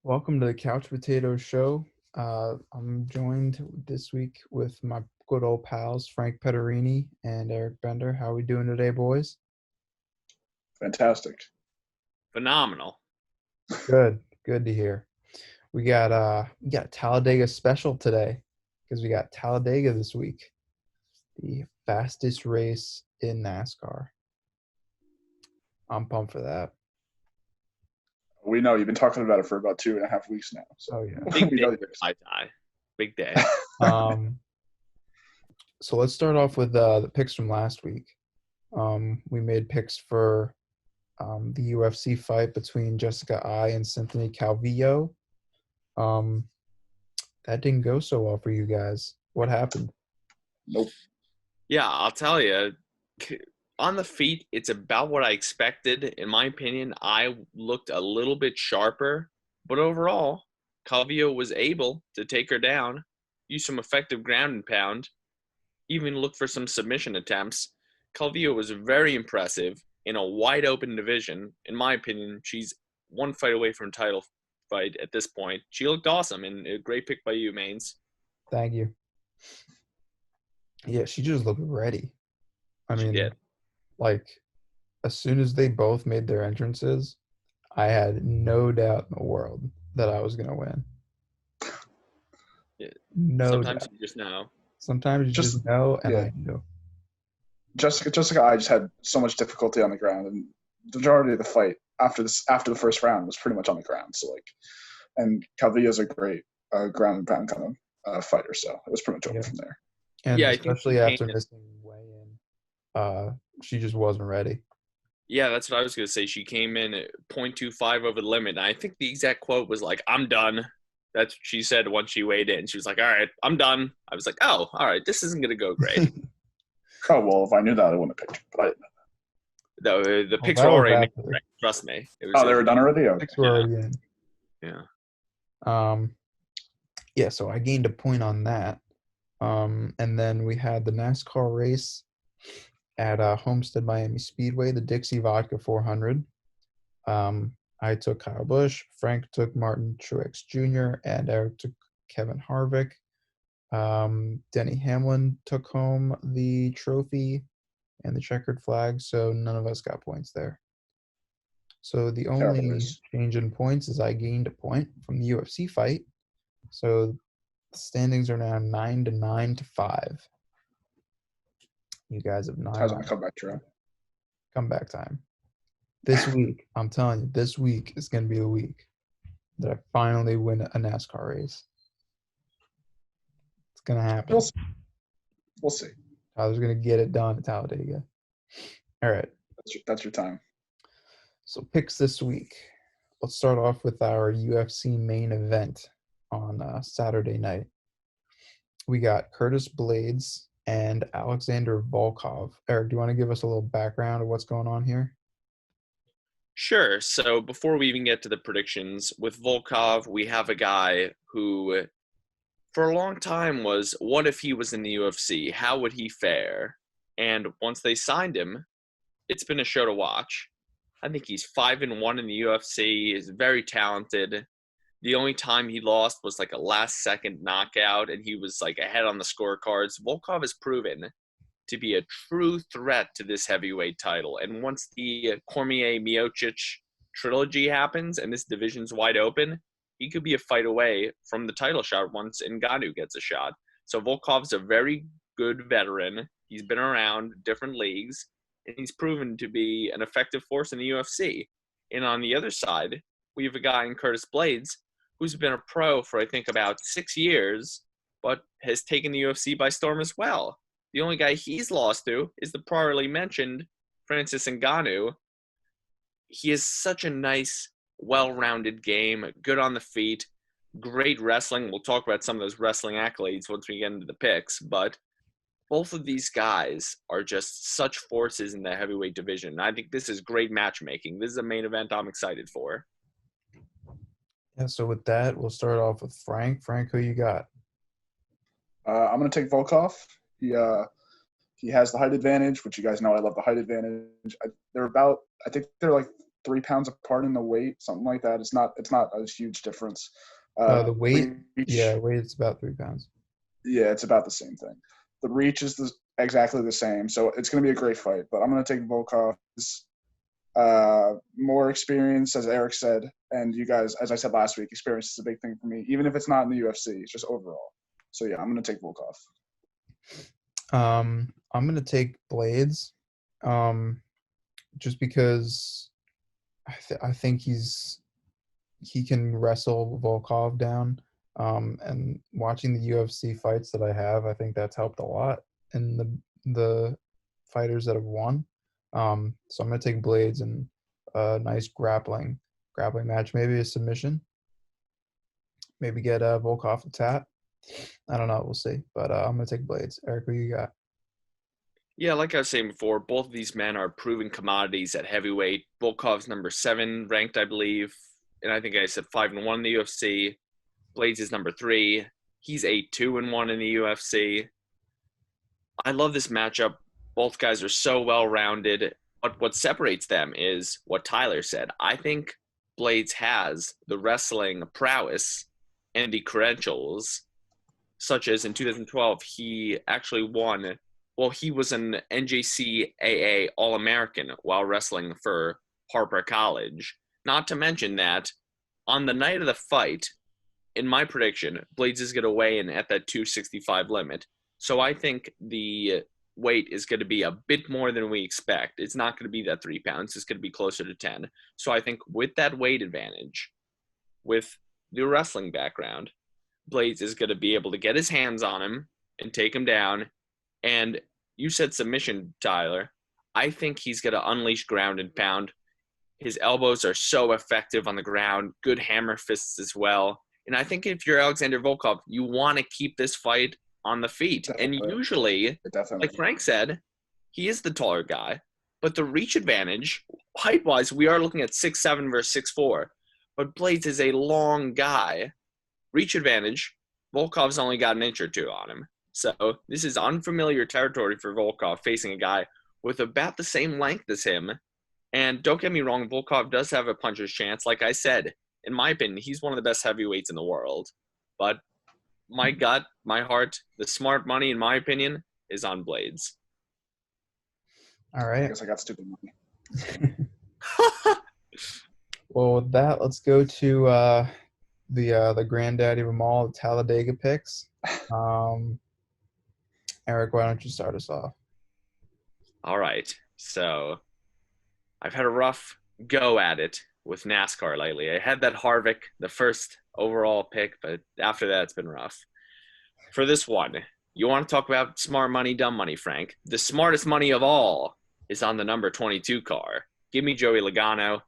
Welcome to the Couch Potato Show. I'm joined this week with my good old pals Frank Petterini and Eric Bender. How are we doing today, boys? Fantastic. Phenomenal. Good to hear. We got Talladega special today because we got Talladega this week, the fastest race in NASCAR. I'm pumped for that. We know you've been talking about it for about 2.5 weeks now. So Oh yeah. Big we day know for this. my tie. Big day. So let's start off with the picks from last week. We made picks for the UFC fight between Jessica Ai and Cynthia Calvillo. That didn't go so well for you guys. What happened? Nope. Yeah, I'll tell you. On the feet, it's about what I expected. In my opinion, I looked a little bit sharper. But overall, Calvillo was able to take her down, use some effective ground and pound, even look for some submission attempts. Calvillo was very impressive in a wide-open division. In my opinion, she's one fight away from title fight at this point. She looked awesome, and a great pick by you, Maines. Thank you. Yeah, she just looked ready. I She mean, did. like, as soon as they both made their entrances, I had no doubt in the world that I was going to win. Yeah. No Sometimes doubt. you just know. Sometimes you just know, and yeah. I knew. Jessica I just had so much difficulty on the ground, and the majority of the fight after the first round was pretty much on the ground. So and Calvillo's a great ground and pound kind of fighter, so it was pretty much over from there. And Yeah, I think especially she after came in- missing weigh-in, she just wasn't ready. Yeah, that's what I was going to say. She came in at 0.25 over the limit. And I think the exact quote was like, "I'm done." That's what she said once she weighed in. She was like, "All right, I'm done." I was like, "Oh, all right, this isn't going to go great." Oh, well, if I knew that, I wouldn't have picked her. But I didn't know. The picks that were was already made. after. Trust me. It was, Oh, they were done already? Okay. Picks were already in. Yeah. Yeah, so I gained a point on that. And then we had the NASCAR race at Homestead Miami Speedway, the Dixie Vodka 400. I took Kyle Busch, Frank took Martin Truex Jr., and Eric took Kevin Harvick. Denny Hamlin took home the trophy and the checkered flag, so none of us got points there. So the only race. change in points is I gained a point from the UFC fight. So the standings are now 9-9 to 5. You guys have Ties on 9 the comeback trail. comeback time. This week, I'm telling you, this week is going to be the week that I finally win a NASCAR race. It's going to happen. We'll see. Tyler's going to get it done at Talladega. All right. That's your time. So picks this week. Let's start off with our UFC main event on Saturday night. We got Curtis Blades and Alexander Volkov. Eric, do you want to give us a little background of what's going on here? Sure. So before we even get to the predictions, with Volkov, we have a guy who, for a long time, was, what if he was in the UFC? How would he fare? And once they signed him, it's been a show to watch. I think he's 5-1 in the UFC. He's very talented. The only time he lost was like a last-second knockout, and he was like ahead on the scorecards. Volkov has proven to be a true threat to this heavyweight title. And once the Cormier-Miocic trilogy happens and this division's wide open, he could be a fight away from the title shot once Ngannou gets a shot. So Volkov's a very good veteran. He's been around different leagues, and he's proven to be an effective force in the UFC. And on the other side, we have a guy in Curtis Blades who's been a pro for, I think, about 6 years, but has taken the UFC by storm as well. The only guy he's lost to is the priorly mentioned Francis Ngannou. He has such a nice, well-rounded game, good on the feet, great wrestling. We'll talk about some of those wrestling accolades once we get into the picks, but both of these guys are just such forces in the heavyweight division. I think this is great matchmaking. This is a main event I'm excited for. Yeah, so with that, we'll start off with Frank. Frank, who you got? I'm going to take Volkov. He has the height advantage, which you guys know I love the height advantage. I think they're like 3 pounds apart in the weight, something like that. It's not a huge difference. The weight, reach, weight is about 3 pounds. yeah, it's about the same thing. The reach is exactly the same, so it's going to be a great fight. But I'm going to take Volkov. More experience, as Eric said, and you guys, as I said last week, experience is a big thing for me, even if it's not in the UFC. It's just overall. So yeah, I'm going to take Volkov. I'm going to take Blades, just because I think he can wrestle Volkov down. And watching the UFC fights that I have, I think that's helped a lot in the fighters that have won. So I'm gonna take Blades and a nice grappling match, maybe a submission. Maybe get Volkov a tap. I don't know. We'll see. But I'm gonna take Blades. Eric, who you got? Yeah, like I was saying before, both of these men are proven commodities at heavyweight. Volkov's number 7 ranked, I believe, and I think I said 5-1 in the UFC. Blades is number 3. He's 8-2-1 in the UFC. I love this matchup. Both guys are so well-rounded. But what separates them is what Tyler said. I think Blades has the wrestling prowess and the credentials, such as in 2012, he actually won. Well, he was an NJCAA All-American while wrestling for Harper College. Not to mention that on the night of the fight, in my prediction, Blades is going to weigh in at that 265 limit. So I think the weight is going to be a bit more than we expect. It's not going to be that 3 pounds. It's going to be closer to 10. So I think with that weight advantage, with the wrestling background, Blades is going to be able to get his hands on him and take him down. And you said submission, Tyler. I think he's going to unleash ground and pound. His elbows are so effective on the ground, good hammer fists as well. And I think if you're Alexander Volkov, you want to keep this fight on the feet. Definitely. And usually, like Frank said, he is the taller guy. But the reach advantage, height-wise, we are looking at 6'7" versus 6'4". But Blades is a long guy. Reach advantage, Volkov's only got an inch or two on him. So this is unfamiliar territory for Volkov, facing a guy with about the same length as him. And don't get me wrong, Volkov does have a puncher's chance. Like I said, in my opinion, he's one of the best heavyweights in the world. But my gut, my heart, the smart money, in my opinion, is on Blades. All right. I guess I got stupid money. Well, with that, let's go to the granddaddy of them all, the Talladega picks. Eric, why don't you start us off? All right. So I've had a rough go at it with NASCAR lately. I had that Harvick, the first overall pick, but after that, it's been rough. For this one, you want to talk about smart money, dumb money, Frank? The smartest money of all is on the number 22 car. Give me Joey Logano.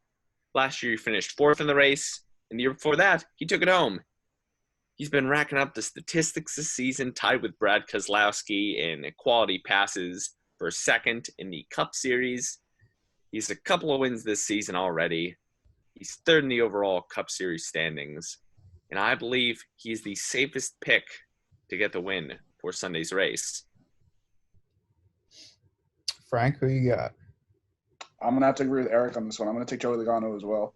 Last year, he finished 4th in the race, and the year before that, he took it home. He's been racking up the statistics this season, tied with Brad Keselowski in quality passes for 2nd in the Cup Series. He's a couple of wins this season already. He's 3rd in the overall Cup Series standings. And I believe he's the safest pick to get the win for Sunday's race. Frank, who you got? I'm going to have to agree with Eric on this one. I'm going to take Joey Logano as well.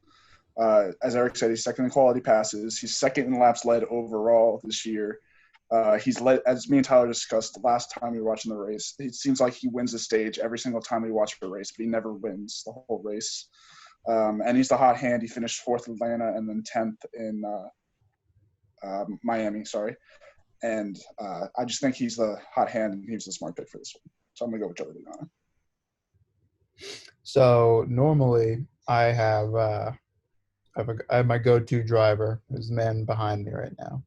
As Eric said, he's 2nd in quality passes. He's 2nd in laps led overall this year. He's led, as me and Tyler discussed the last time we were watching the race, it seems like he wins the stage every single time we watch the race, but he never wins the whole race. And he's the hot hand. He finished 4th in Atlanta and then 10th in Miami, sorry. And I just think he's the hot hand, and he's the smart pick for this one. So I'm going to go with Joey Logano. So normally I have my go-to driver, who's the man behind me right now.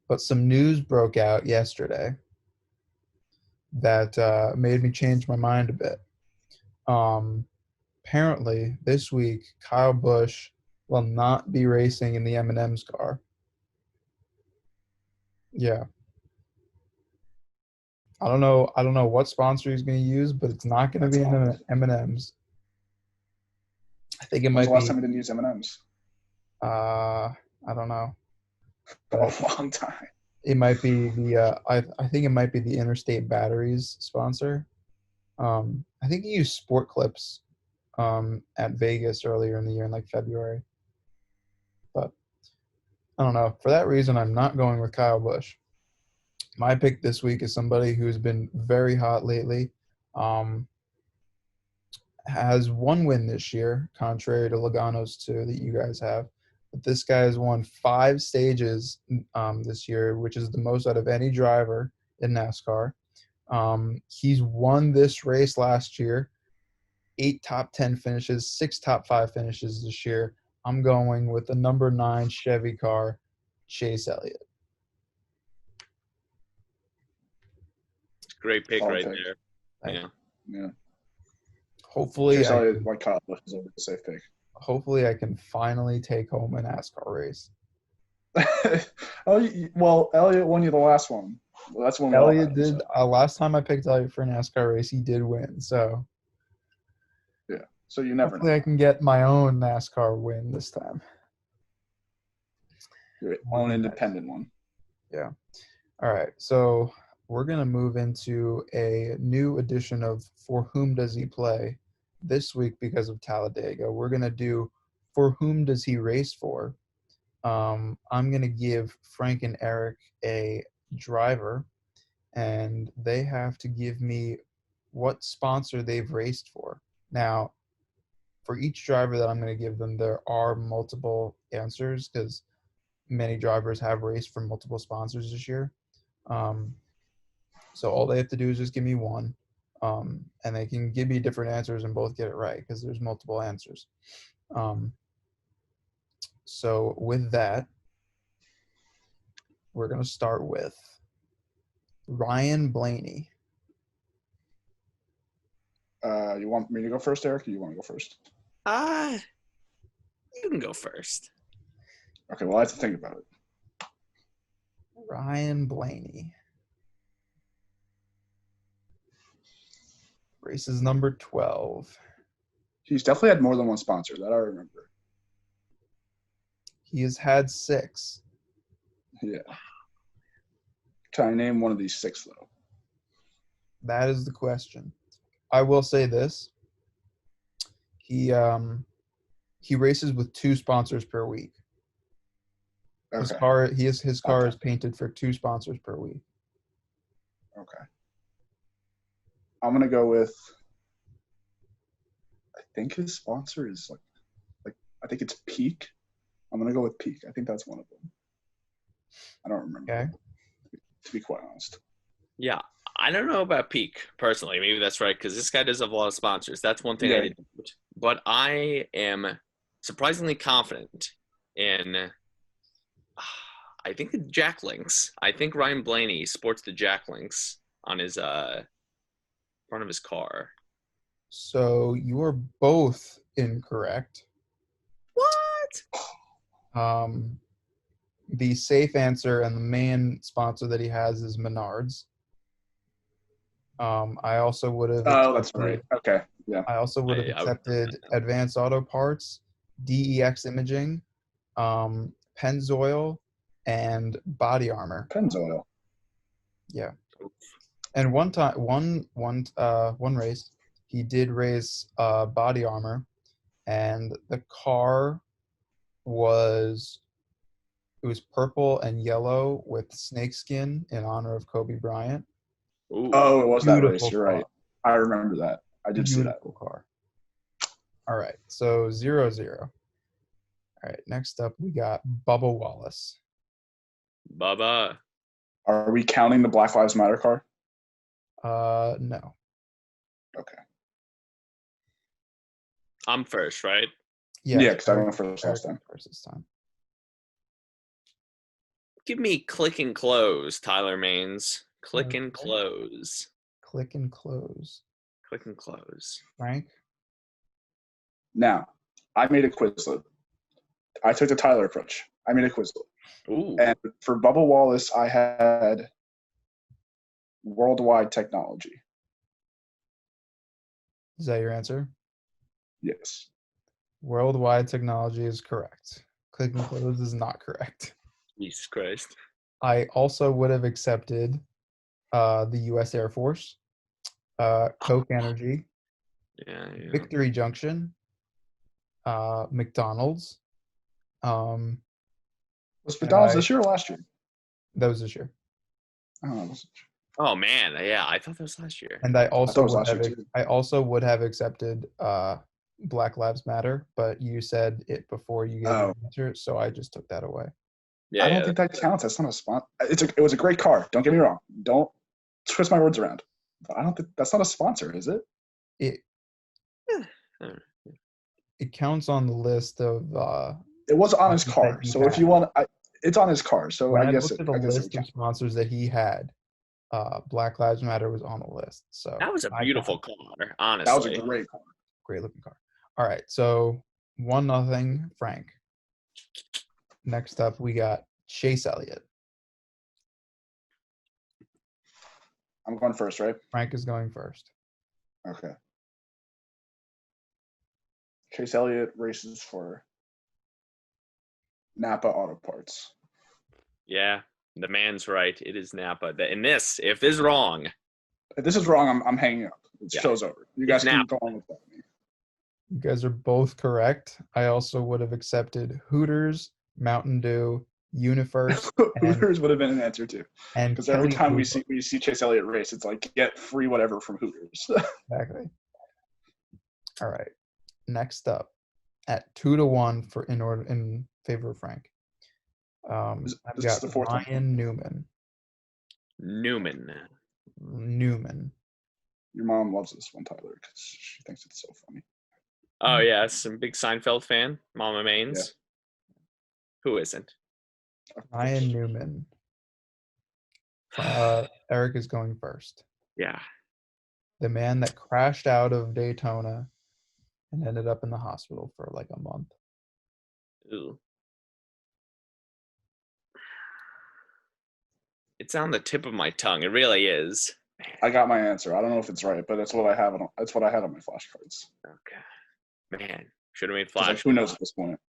But some news broke out yesterday that made me change my mind a bit. Apparently, this week, Kyle Busch will not be racing in the M&M's car. Yeah. I don't know what sponsor he's going to use, but it's not going to be in M&M's. I think it might be. When's the last time he didn't use M&M's? I don't know. A long time. It might be the I think it might be the Interstate Batteries sponsor. I think he used Sport Clips at Vegas earlier in the year in like February. But I don't know. For that reason, I'm not going with Kyle Busch. My pick this week is somebody who's been very hot lately. Has one win this year, contrary to Logano's two that you guys have. But this guy has won 5 stages this year, which is the most out of any driver in NASCAR. He's won this race last year, 8 top 10 finishes, 6 top 5 finishes this year. I'm going with the number 9 Chevy car, Chase Elliott. Great pick Solid right pick. there. Yeah. Yeah. Hopefully, Chase Elliott, like Kyle Busch, is a safe pick. hopefully I can finally take home a NASCAR race. Well, Elliott won you the last one. Well, that's when we all Elliott had, did. so. Last time I picked Elliott for a NASCAR race, he did win. So Yeah. So you never hopefully know. I can get my own NASCAR win this time. Your own independent one. Yeah. All right. So we're going to move into a new edition of For Whom Does He Play this week because of Talladega. We're going to do For Whom Does He Race For? I'm going to give Frank and Eric a driver, and they have to give me what sponsor they've raced for. Now, for each driver that I'm going to give them, there are multiple answers because many drivers have raced for multiple sponsors this year. So all they have to do is just give me one, and they can give me different answers and both get it right because there's multiple answers. So with that, we're going to start with Ryan Blaney. You want me to go first, Eric, or you want to go first? You can go first. Okay, well, I have to think about it. Ryan Blaney. Race is number 12. He's definitely had more than one sponsor. That I remember. He has had 6. Yeah. Can I name one of these 6, though? That is the question. I will say this. He races with 2 sponsors per week. His Okay. car is painted for 2 sponsors per week. Okay. I'm gonna go with. I think his sponsor is like I think it's Peak. I'm gonna go with Peak. I think that's one of them. I don't remember. Okay. To be quite honest. Yeah. I don't know about Peak, personally. Maybe that's right, because this guy does have a lot of sponsors. That's one thing I didn't. But I am surprisingly confident in, I think, the Jack Links. I think Ryan Blaney sports the Jack Links on his front of his car. So you are both incorrect. What? The safe answer and the main sponsor that he has is Menards. I also would have. Oh, that's right. Okay, yeah. I also would have accepted Advanced Auto Parts, DEX Imaging, Pennzoil, and Body Armor. Pennzoil. Yeah. And one race, he did race Body Armor, and the car was purple and yellow with snakeskin in honor of Kobe Bryant. Ooh. Oh, it was that race. Beautiful You're right. I remember that. I did see that. Beautiful car. All right, so 0-0. All right, next up we got Bubba Wallace. Bubba. Are we counting the Black Lives Matter car? No. Okay. I'm first, right? Yeah, because I went first last time. First this time. Give me Click and Close, Tyler Maines. Click and Close. Click and Close. Click and Close. Frank? Now, I made a Quizlet. I took the Tyler approach. I made a Quizlet. Ooh. And for Bubba Wallace, I had Worldwide Technology. Is that your answer? Yes. Worldwide Technology is correct. Click and Close is not correct. Jesus Christ. I also would have accepted the U.S. Air Force. Coke Energy, Yeah. Victory Junction, McDonald's. Was And McDonald's I- this year or last year? That was this year. Oh, it wasn't. Oh man, yeah, I thought that was last year. And I thought also it was would last have year, too. I also would have accepted Black Lives Matter, but you said it before you gave your answer, so I just took that away. Yeah, I don't think that counts. That's not a sponsor. It was a great car. Don't get me wrong. Don't twist my words around. But I don't think that's not a sponsor, is it? It it counts on the list of It was on his sponsors car. that he So if you had. want, it's on his car. So When I I guess looked it. at the I guess it list would of count. sponsors that he had, Black Lives Matter was on the list. So that was a I beautiful got car, honestly. That was a great car. great looking car. All right, so 1-0 Frank. Next up, we got Chase Elliott. I'm going first, right? Frank is going first. Okay. Chase Elliott races for Napa Auto Parts. Yeah, the man's right. It is Napa. In this, if this is wrong, If this is wrong, I'm hanging up. It's Yeah. show's over. You guys It's can Napa. go on with that. You guys are both correct. I also would have accepted Hooters, Mountain Dew, UniFirst, Hooters would have been an answer too. and Because every Kelly time Blue we see Chase Elliott race, it's like get free whatever from Hooters. Book. Exactly. All right. Next up, at 2-1 in favor of Frank. I've This is got the fourth one. Ryan Newman. Newman. Your mom loves this one, Tyler, because she thinks it's so funny. Oh yeah, some big Seinfeld fan, Mama Mains. Yeah. Who isn't? Ryan Newman. Eric is going first. Yeah. The man that crashed out of Daytona and ended up in the hospital for like a month. Ooh. It's on the tip of my tongue. It really is. I got my answer. I don't know if it's right, but that's what I have. That's what I had on my flashcards. Okay. Man, should have made 'Cause, flash. like, who knows at this point?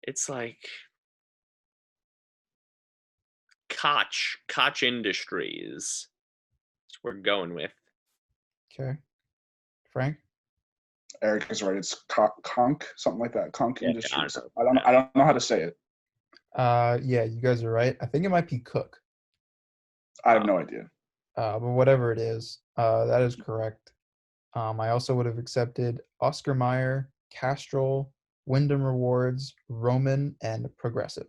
It's like Koch Industries. That's what we're going with. Okay. Frank? Eric is right. It's Conk, something like that. Conk Yeah, Industries. I don't know. I don't know how to say it. Yeah, you guys are right. I think it might be Cook. I have no idea. But whatever it is, that is correct. I also would have accepted Oscar Mayer, Castrol, Wyndham Rewards, Roman, and Progressive.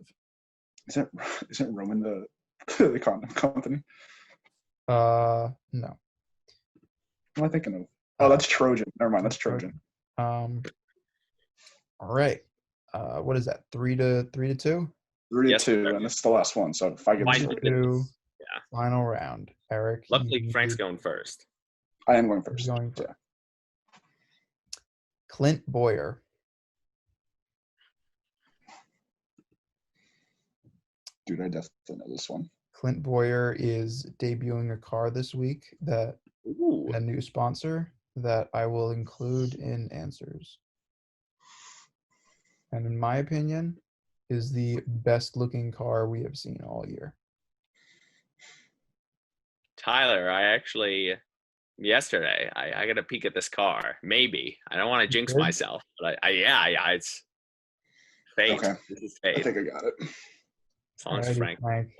Isn't Roman the condom company? No. What am I thinking of? Oh, that's Trojan. Never mind. That's Trojan. All right. What is that? 3-2? 3-2, Yes, sir. and this is the last one. So if I get this Mine- right, 2, Yeah. final round. Eric. Luckily, you Frank's need- going first. I am going you're first. going first. Yeah. Clint Boyer. Dude, I definitely know this one. Clint Boyer is debuting a car this week that Ooh. a new sponsor that I will include in answers. And in my opinion, is the best looking car we have seen all year. Tyler, yesterday, I got a peek at this car. Maybe. I don't want to jinx did? myself, but it's fate. Okay. This is I fate. think I got it. As long as Alrighty, Frank.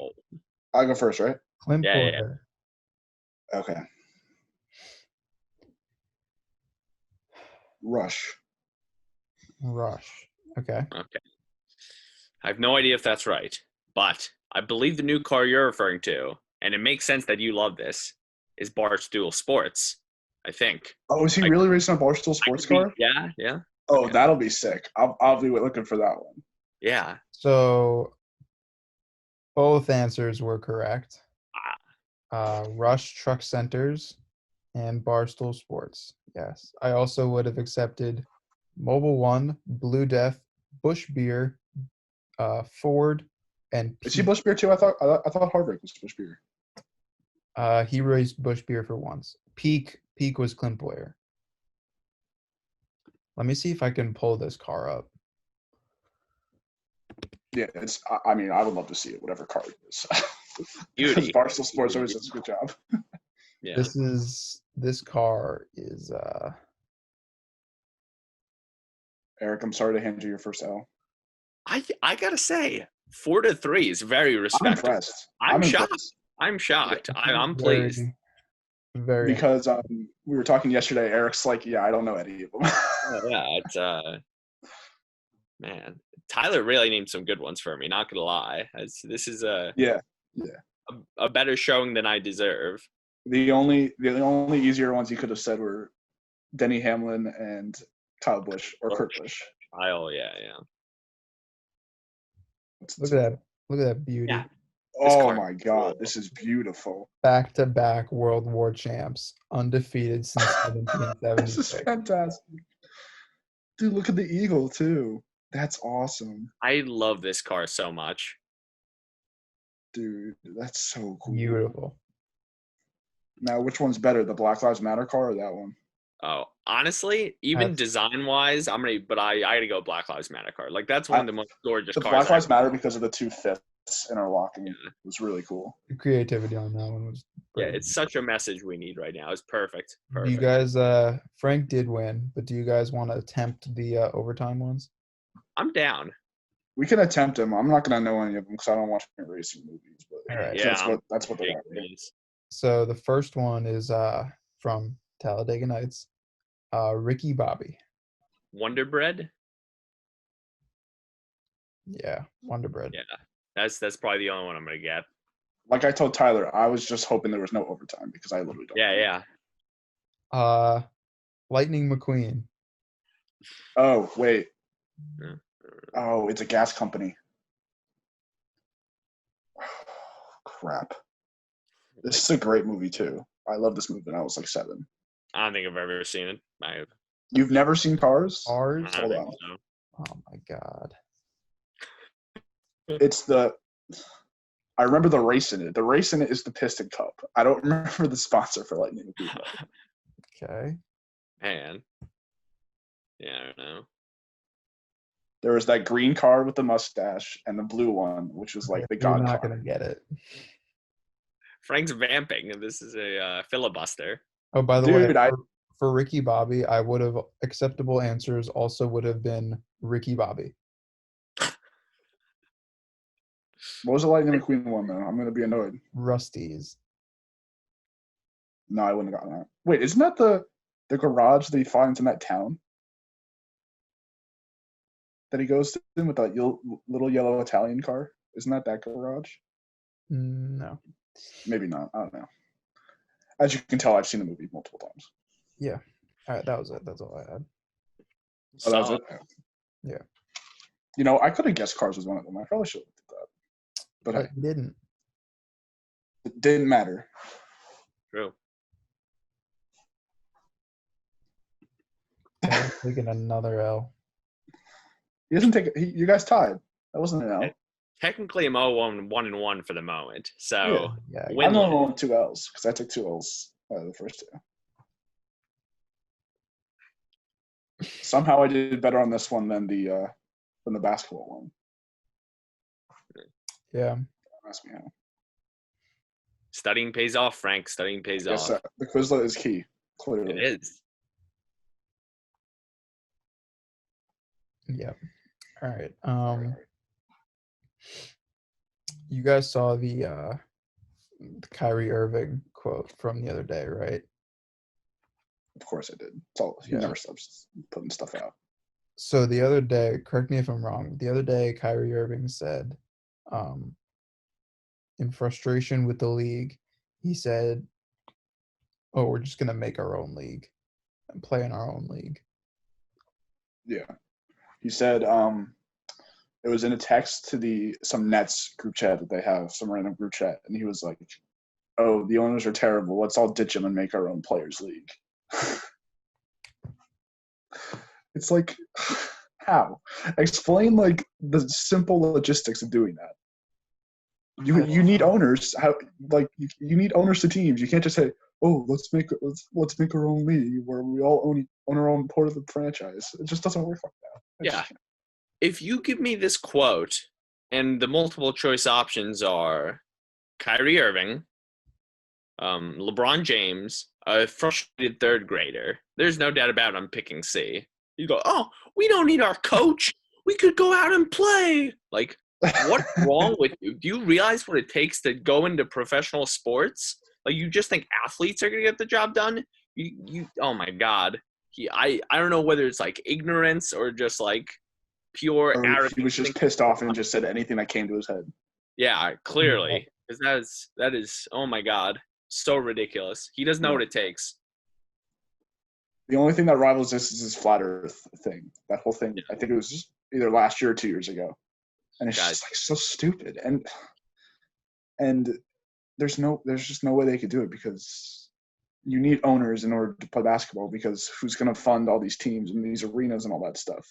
I'll go first, right? Clint Yeah, yeah. Boyer. Okay. Rush. Okay. Okay. I have no idea if that's right, but I believe the new car you're referring to, and it makes sense that you love this, is Barstool Sports, I think. Oh, is he really racing a Barstool sports car? Yeah. Oh, Okay. that'll be sick. I'll be looking for that one. Yeah. So both answers were correct. Rush Truck Centers and Barstool Sports. Yes. I also would have accepted Mobile One, Blue Death, Busch Beer, Ford, and Is he Busch Beer too? I thought Harvick was Busch Beer. he raced Busch Beer for once. Peak was Clint Boyer. Let me see if I can pull this car up. Yeah, it's. I mean, I would love to see it, whatever car it is. Beauty. Barstool Sports always does a good job. Yeah. This car is Eric, I'm sorry to hand you your first L. I gotta say, 4-3 is very I'm respectable. impressed. I'm shocked. impressed I'm shocked. I'm very, pleased. very because we were talking yesterday. Eric's like, yeah, I don't know any of them. Yeah, it's man, Tyler really named some good ones for me. Not gonna lie, this is yeah. a better showing than I deserve. The only easier ones you could have said were Denny Hamlin and Kyle Busch or Kurt Busch. Yeah. look at that beauty. Yeah. Oh my God, this is beautiful. Back-to-back World War champs, undefeated since This is 1776. fantastic. Dude, look at the eagle too. That's awesome. I love this car so much. Dude, that's so cool. Beautiful. Now, which one's better, the Black Lives Matter car or that one? Oh, honestly, even design-wise, I gotta go Black Lives Matter car. Like that's one of the most gorgeous The cars. Black Lives Matter because of the two fists interlocking. Yeah. It was really cool. The creativity on that one was Yeah, brilliant. it's such a message we need right now. It's perfect. Do you guys Frank did win, but do you guys want to attempt the overtime ones? I'm down. We can attempt them. I'm not going to know any of them because I don't watch any racing movies. But All right. Yeah, that's what they are. So the first one is from Talladega Nights, Ricky Bobby. Wonder Bread. Yeah, Wonder Bread. Yeah, that's probably the only one I'm gonna get. Like I told Tyler, I was just hoping there was no overtime because I literally don't. Yeah. Lightning McQueen. Oh, wait. Yeah. Oh, it's a gas company. Crap. This is a great movie too. I love this movie when I was like 7. I don't think I've ever seen it. You've never seen Cars? Cars? I don't Hold think on. so. Oh my God. It's I remember the race in it. The race in it is the Piston Cup. I don't remember the sponsor for Lightning McQueen. Okay. Man. Yeah, I don't know. There was that green car with the mustache and the blue one, which was like the You're God not car. gonna get it. Frank's vamping. This is a filibuster. Oh, by the Dude, way, for Ricky Bobby, I would have acceptable answers also would have been Ricky Bobby. What was the Lightning McQueen one though? I'm gonna be annoyed. Rusty's. No, I wouldn't have gotten that. Wait, isn't that the garage that he finds in that town? That he goes in with that little yellow Italian car? Isn't that garage? No. Maybe not. I don't know. As you can tell, I've seen the movie multiple times. Yeah. All right, that was it. That's all I had. Oh, that was it? Yeah. You know, I could have guessed Cars was one of them. I probably should have did that. But I didn't. it didn't matter. True. I'm taking another L. He doesn't take it. You guys tied. That wasn't an L. Technically, I'm 1-1 for the moment. So Yeah. win I'm only line. on 2 L's because I took 2 L's the first 2. Somehow I did better on this one than the basketball one. Yeah. Don't ask me how. Studying pays off, Frank. Studying pays Yes, off. the Quizlet is key. Clearly. It is. Yeah. All right. You guys saw the Kyrie Irving quote from the other day, right? Of course I did. It's all, he Yeah. never stops putting stuff out. So the other day, correct me if I'm wrong, the other day Kyrie Irving said, in frustration with the league, he said, "Oh, we're just gonna make our own league and play in our own league." Yeah. He said it was in a text to some Nets group chat that they have, some random group chat, and he was like, "Oh, the owners are terrible. Let's all ditch them and make our own players league." It's like, how? Explain like the simple logistics of doing that. You need owners. How you need owners to teams. You can't just say, "Oh, let's make our own league where we all own our own part of the franchise." It just doesn't work like that. Yeah. If you give me this quote and the multiple choice options are Kyrie Irving, LeBron James, a frustrated third grader. There's no doubt about it, I'm picking C. You go, oh, we don't need our coach. We could go out and play. Like, what's wrong with you? Do you realize what it takes to go into professional sports? Like, you just think athletes are gonna get the job done? Oh my God. I don't know whether it's like ignorance or just like pure Or arrogance. he was just pissed off and just said anything that came to his head. Yeah, clearly, because that is oh my God, so ridiculous. He doesn't know what it takes. The only thing that rivals this is his flat Earth thing. That whole thing. Yeah. I think it was just either last year or 2 years ago, and it's Guys. just like so stupid. And there's just no way they could do it because you need owners in order to play basketball because who's going to fund all these teams and these arenas and all that stuff?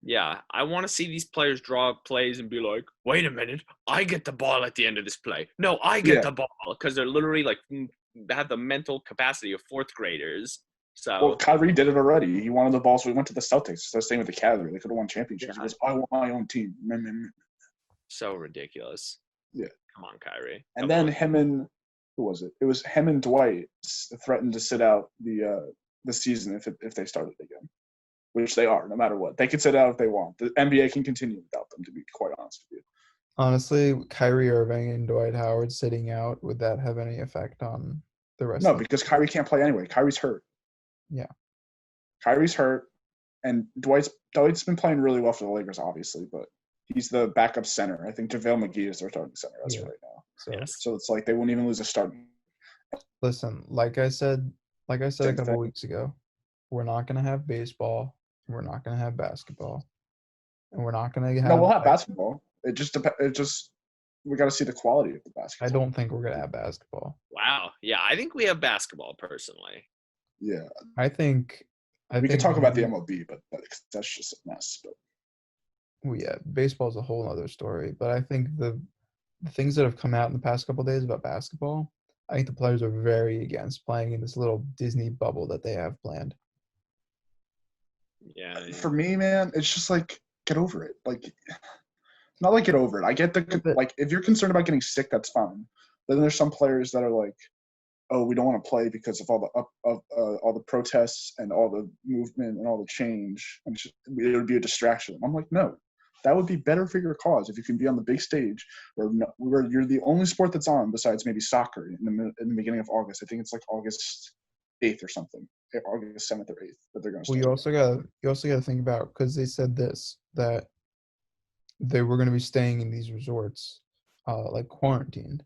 Yeah, I want to see these players draw up plays and be like, wait a minute, I get the ball at the end of this play. No, I get the ball because they're literally like have the mental capacity of fourth graders. So Well, Kyrie did it already. He wanted the ball, so he went to the Celtics. It's the same with the Cavaliers. They could have won championships. He goes, I want my own team. so ridiculous. Yeah. Come on, Kyrie. And then him and who was it? It was him and Dwight threatened to sit out the season if they started again, which they are, no matter what. They can sit out if they want. The NBA can continue without them, to be quite honest with you. Honestly, Kyrie Irving and Dwight Howard sitting out, would that have any effect on the rest No, of because Kyrie can't play anyway. Kyrie's hurt. Yeah. Kyrie's hurt, and Dwight's been playing really well for the Lakers, obviously, but he's the backup center. I think JaVale McGee is their starting center as of right now. So, Yes. So it's like they won't even lose a start. listen, like I said a Same couple thing. weeks ago, we're not going to have baseball. We're not going to have basketball. And we're not going to have No, we'll have basketball. It just we got to see the quality of the basketball. I don't think we're going to have basketball. Wow. Yeah, I think we have basketball personally. Yeah. I think We can talk about the MLB, but that's just a mess. But well, yeah, baseball is a whole other story. But I think the things that have come out in the past couple of days about basketball, I think the players are very against playing in this little Disney bubble that they have planned. Yeah. for me, man, it's just like get over it. Like, not like get over it. I get like if you're concerned about getting sick, that's fine. But then there's some players that are like, oh, we don't want to play because of all the protests and all the movement and all the change, and it would be a distraction. I'm like, no, that would be better for your cause if you can be on the big stage where you're the only sport that's on besides maybe soccer in the beginning of August. I think it's like August 8th or something, August 7th or 8th that they're going to Well, start. you also got to think about, because they said that they were going to be staying in these resorts, like quarantined.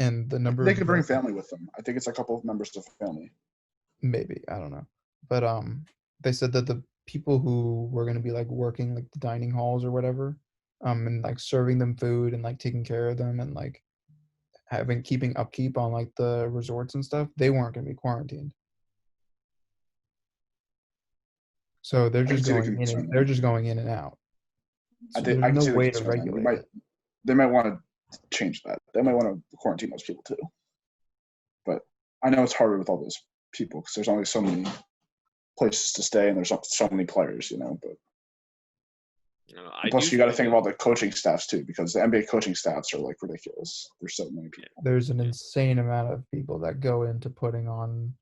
And the number They could bring family with them. I think it's a couple of members of family. Maybe, I don't know, but they said that the people who were going to be like working like the dining halls or whatever, and like serving them food and like taking care of them and like keeping upkeep on like the resorts and stuff, they weren't going to be quarantined. So they're just going in. They're just going in and out. So there's no way to regulate it. They might want to change that. They might want to quarantine those people too. But I know it's harder with all those people because there's only so many places to stay and there's so many players, But plus, you got to think about the coaching staffs too, because the NBA coaching staffs are like ridiculous. There's so many people. There's an insane amount of people that go into putting on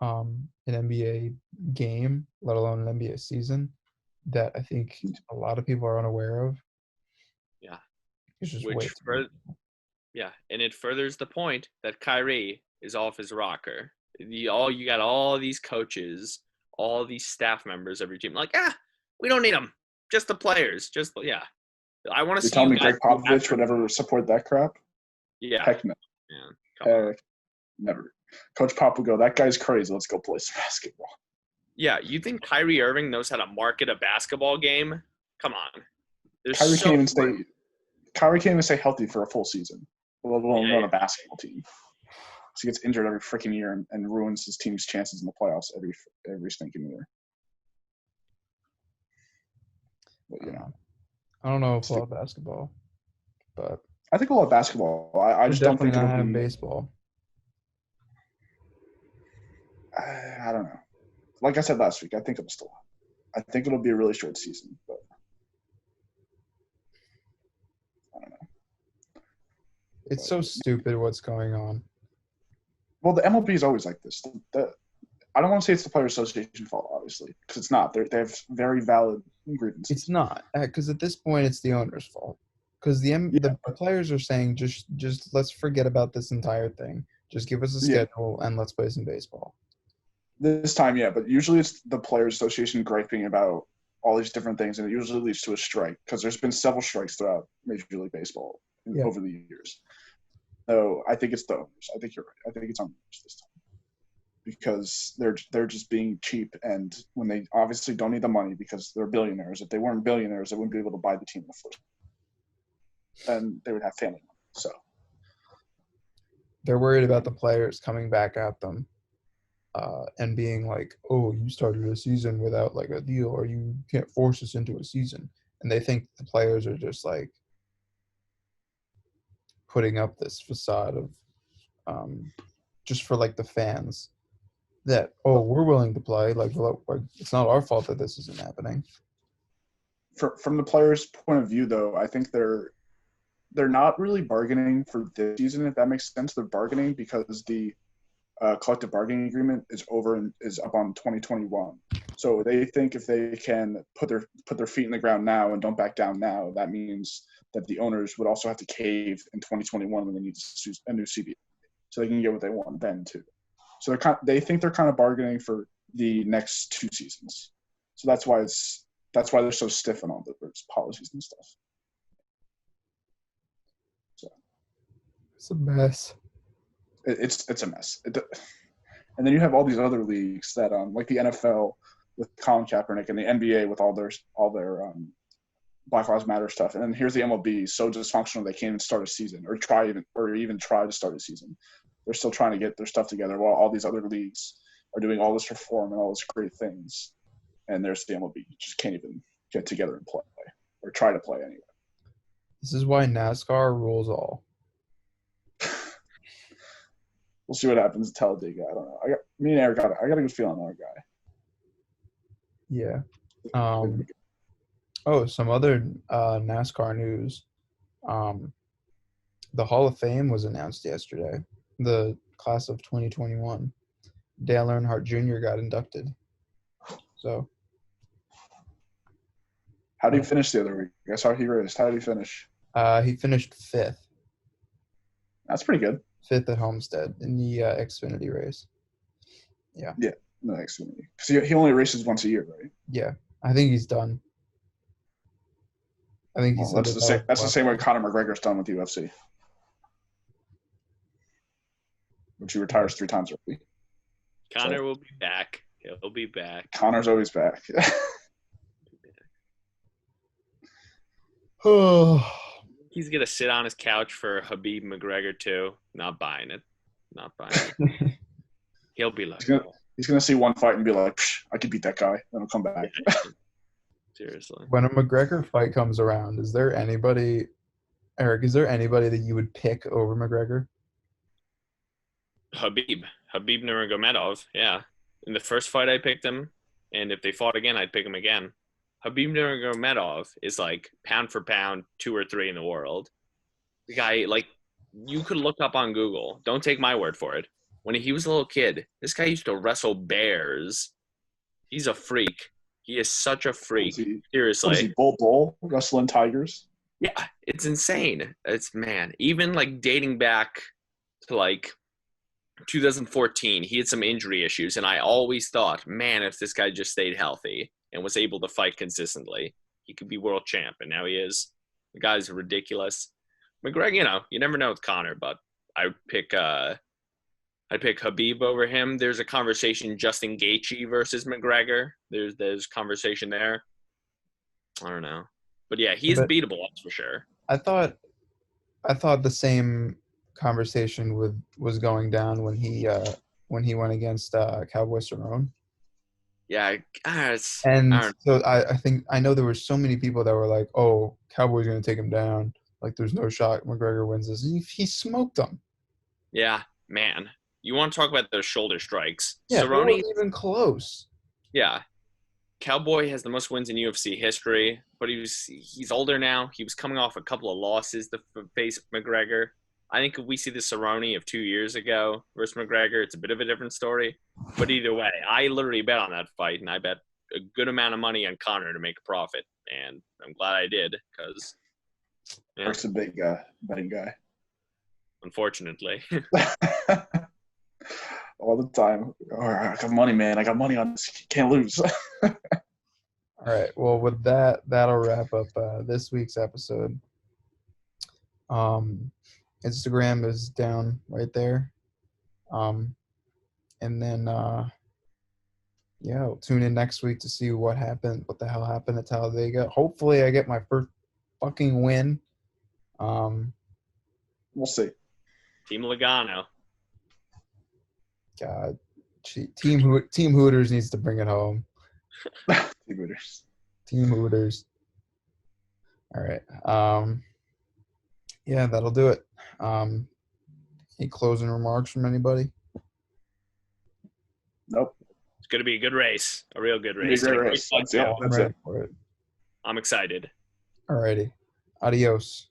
an NBA game, let alone an NBA season, that I think a lot of people are unaware of. Yeah. It's just and it furthers the point that Kyrie is off his rocker. You got all these coaches, all these staff members of your team, like, we don't need them. Just the players. I want to see. You tell me Greg Popovich would ever support that crap? Yeah. Heck no. Heck, never. Coach Pop would go, that guy's crazy. Let's go play some basketball. Yeah, you think Kyrie Irving knows how to market a basketball game? Come on. Kyrie can't even stay healthy for a full season, let alone run a basketball team. So he gets injured every freaking year and ruins his team's chances in the playoffs every stinking year. But, I don't know if we'll have basketball, but I think we'll have basketball. I just don't think it'll have baseball. I don't know. Like I said last week, I think it'll be a really short season, but I don't know. It's so stupid what's going on. Well, the MLB is always like this. I don't want to say it's the Players Association fault, obviously, because it's not. They have very valid grievances. It's not, because at this point it's the owner's fault. Because the players are saying just let's forget about this entire thing. Just give us a schedule and let's play some baseball. This time, yeah, but usually it's the Players Association griping about all these different things, and it usually leads to a strike because there's been several strikes throughout Major League Baseball over the years. So I think it's the owners. I think you're right. I think it's owners this time because they're just being cheap, and when they obviously don't need the money because they're billionaires. If they weren't billionaires, they wouldn't be able to buy the team in the first. Then they would have family money. So they're worried about the players coming back at them. And being like, oh, you started a season without like a deal, or you can't force us into a season. And they think the players are just like putting up this facade of just for like the fans that, oh, we're willing to play. Like, it's not our fault that this isn't happening. From the players' point of view, though, I think they're not really bargaining for this season, if that makes sense. They're bargaining because the collective bargaining agreement is over and is up on 2021. So they think if they can put their feet in the ground now and don't back down now, that means that the owners would also have to cave in 2021 when they need a new CBA, so they can get what they want then too. So they think they're kind of bargaining for the next 2 seasons. So that's why they're so stiff on all the policies and stuff. So it's a mess. It's a mess. And then you have all these other leagues that like the NFL with Colin Kaepernick and the NBA with all their Black Lives Matter stuff. And then here's the MLB, so dysfunctional they can't even start a season or even try to start a season. They're still trying to get their stuff together while all these other leagues are doing all this reform and all these great things. And there's the MLB, just can't even get together and play or try to play anyway. This is why NASCAR rules all. We'll see what happens at Talladega. I don't know. Me and Eric I got a good feel on our guy. Yeah. Some other NASCAR news. The Hall of Fame was announced yesterday. The class of 2021. Dale Earnhardt Jr. got inducted. So. How did he finish the other week? I saw he raced. How did he finish? He finished 5th. That's pretty good. 5th at Homestead in the Xfinity race. Yeah. Yeah, no Xfinity. Because he only races once a year, right? Yeah, I think he's done. I think he's. That's the same way Conor McGregor's done with the UFC. Which he retires 3 times already. Conor will be back. He'll be back. Conor's always back. He's going to sit on his couch for Khabib McGregor too. Not buying it. He'll be like, he's gonna see one fight and be like, I could beat that guy. Then he'll come back. Seriously. When a McGregor fight comes around, is there anybody that you would pick over McGregor? Khabib Nurmagomedov. Yeah. In the first fight, I picked him, and if they fought again, I'd pick him again. Khabib Nurmagomedov is like pound for pound 2 or 3 in the world. The guy, like, you could look up on Google. Don't take my word for it. When he was a little kid, this guy used to wrestle bears. He's a freak. He is such a freak. Seriously. Was he Bull wrestling tigers? Yeah, it's insane. Even like dating back to like 2014, he had some injury issues, and I always thought, man, if this guy just stayed healthy and was able to fight consistently, he could be world champ, and now he is. The guy's ridiculous. McGregor, you never know with Conor, but I'd pick Khabib over him. There's a conversation Justin Gaethje versus McGregor. There's conversation there. I don't know, but yeah, he's beatable, that's for sure. I thought the same conversation was going down when he went against Cowboy Cerrone. Yeah, I think I know there were so many people that were like, "Oh, Cowboy's going to take him down. Like, there's no shot McGregor wins this." He smoked him. Yeah, man. You want to talk about those shoulder strikes? Yeah, Cerrone wasn't even close. Yeah, Cowboy has the most wins in UFC history, but he's older now. He was coming off a couple of losses to face McGregor. I think if we see the Cerrone of 2 years ago versus McGregor, it's a bit of a different story. But either way, I literally bet on that fight, and I bet a good amount of money on Connor to make a profit. And I'm glad I did because, yeah, Eric's a big betting guy. unfortunately. All the time. I got money, man. I got money on this. Can't lose. All right. Well, with that, that'll wrap up this week's episode. Instagram is down right there. And then, we'll tune in next week to see what happened, what the hell happened at Talladega. Hopefully I get my first fucking win. We'll see. Team Logano. God, Team Hooters needs to bring it home. Team Hooters. Team Hooters. All right. That'll do it. Any closing remarks from anybody? Nope. It's going to be a good race, a real good It'll be a race. great Great race. fight, That's it. though. That's I'm ready it. for it. I'm excited. All righty. Adios.